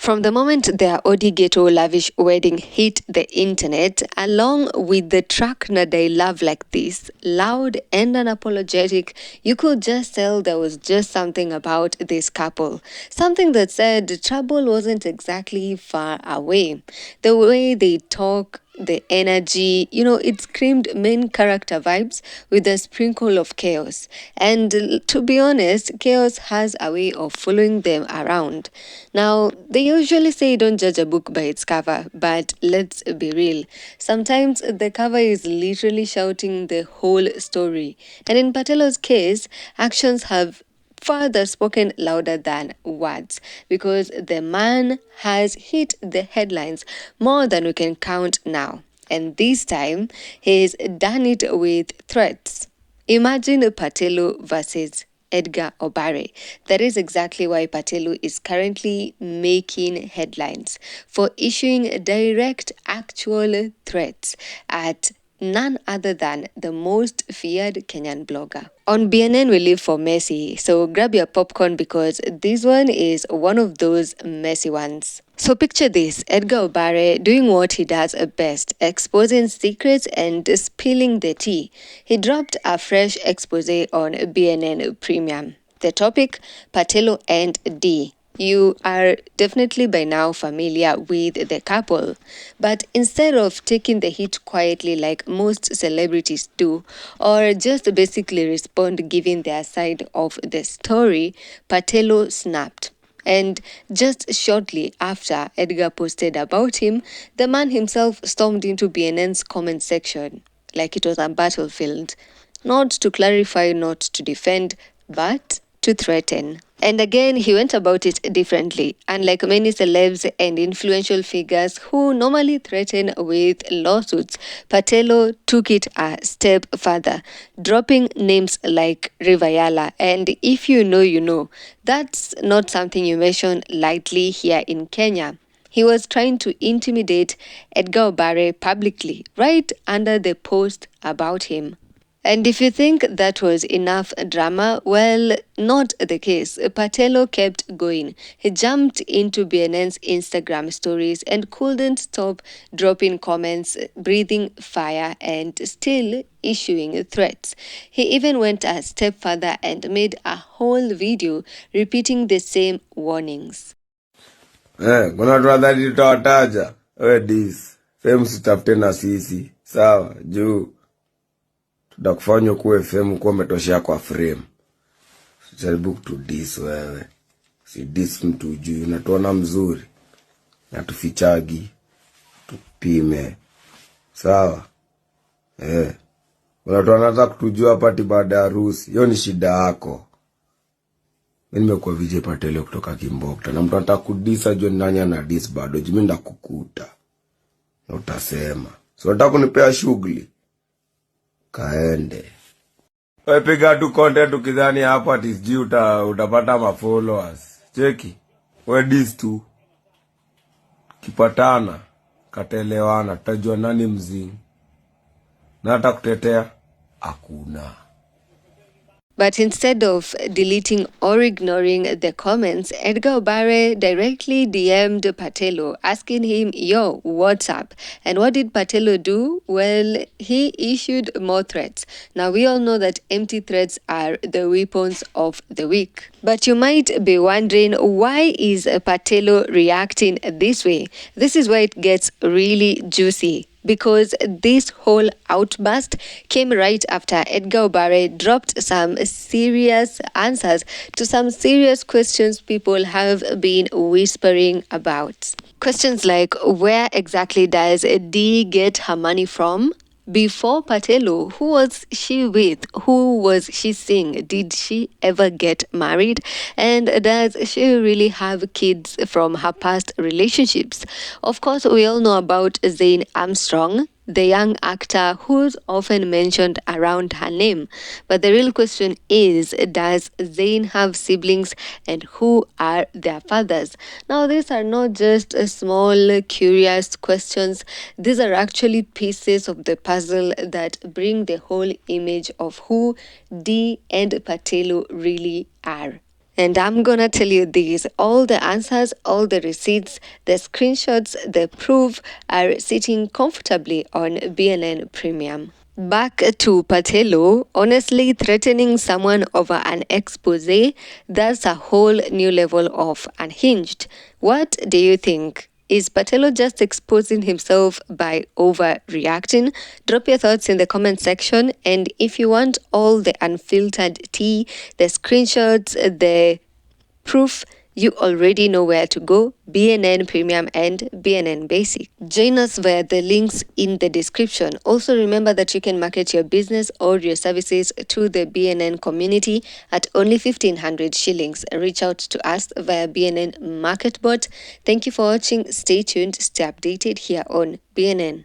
From the moment their Odi Ghetto lavish wedding hit the internet, along with the track Nadai Love Like This, loud and unapologetic, you could just tell there was just something about this couple. Something that said trouble wasn't exactly far away. The way they talk, the energy, it screamed main character vibes with a sprinkle of chaos. And to be honest, chaos has a way of following them around. Now, they usually say don't judge a book by its cover, but let's be real. Sometimes the cover is literally shouting the whole story. And in Patelo's case, actions have further spoken louder than words because the man has hit the headlines more than we can count now. And this time, he's done it with threats. Imagine Patelo versus Edgar Obare. That is exactly why Patelo is currently making headlines for issuing direct actual threats at none other than the most feared Kenyan blogger. On BNN, we live for messy, so grab your popcorn because this one is one of those messy ones. So picture this, Edgar Obare doing what he does best, exposing secrets and spilling the tea. He dropped a fresh expose on BNN Premium. The topic, Patelo and Dee. You are definitely by now familiar with the couple, but instead of taking the hit quietly like most celebrities do, or just basically respond giving their side of the story, Patelo snapped. And just shortly after Edgar posted about him, the man himself stormed into BNN's comment section like it was a battlefield. Not to clarify, not to defend, but to threaten. And again, he went about it differently. Unlike many celebs and influential figures who normally threaten with lawsuits, Patelo took it a step further, dropping names like Yala. And if you know, you know. That's not something you mention lightly here in Kenya. He was trying to intimidate Edgar Obare publicly, right under the post about him. And if you think that was enough drama, well, not the case. Patelo kept going. He jumped into BNN's Instagram stories and couldn't stop dropping comments, breathing fire, and still issuing threats. He even went a step further and made a whole video repeating the same warnings. Kuna watu wadhani tutawataja. Dis. Fame sitafute na sisi. Sawa, juu. Tutakufanya kuwe fame kuwa umetoshea kwa frame. Usijaribu kutudis wewe. Si dis mtu juu. Unatuona mzuri. Na tufichagi. Tupime. Sawa. Kuna watu kutujua pati baada ya harusi. Hiyo ni shida yako. Mimi nimekuwa VJ Patelo kutoka Kimbokta. Na mtu anataka kudisa juu nani ana dis bado. Mimi ndakukuta. Na utasema. So unataka kunipea shughuli. Kaende. Wewe piga tu content ukidhani hapo ati sijui utapata ma followers. Cheki. Wewe dis tu. Kipatana, katelewana, tutajua nani mzingi. Na hata kutetea hakuna. But instead of deleting or ignoring the comments, Edgar Obare directly DM'd Patelo, asking him, yo, what's up? And what did Patelo do? Well, he issued more threats. Now, we all know that empty threats are the weapons of the weak. But you might be wondering, why is Patelo reacting this way? This is where it gets really juicy. Because this whole outburst came right after Edgar Obare dropped some serious answers to some serious questions people have been whispering about. Questions like, where exactly does Dee get her money from? Before Patelo, who was she with? Who was she seeing? Did she ever get married? And does she really have kids from her past relationships? Of course, we all know about Zayn Armstrong, the young actor who's often mentioned around her name. But the real question is, does Zayn have siblings and who are their fathers? Now, these are not just small, curious questions. These are actually pieces of the puzzle that bring the whole image of who Dee and Patelo really are. And I'm gonna tell you these, all the answers, all the receipts, the screenshots, the proof are sitting comfortably on BNN Premium. Back to Patelo, honestly, threatening someone over an expose, that's a whole new level of unhinged. What do you think? Is Patelo just exposing himself by overreacting? Drop your thoughts in the comment section. And if you want all the unfiltered tea, the screenshots, the proof, you already know where to go: BNN Premium and BNN Basic. Join us via the links in the description. Also, remember that you can market your business or your services to the BNN community at only 1,500 shillings. Reach out to us via BNN MarketBot. Thank you for watching. Stay tuned, stay updated here on BNN.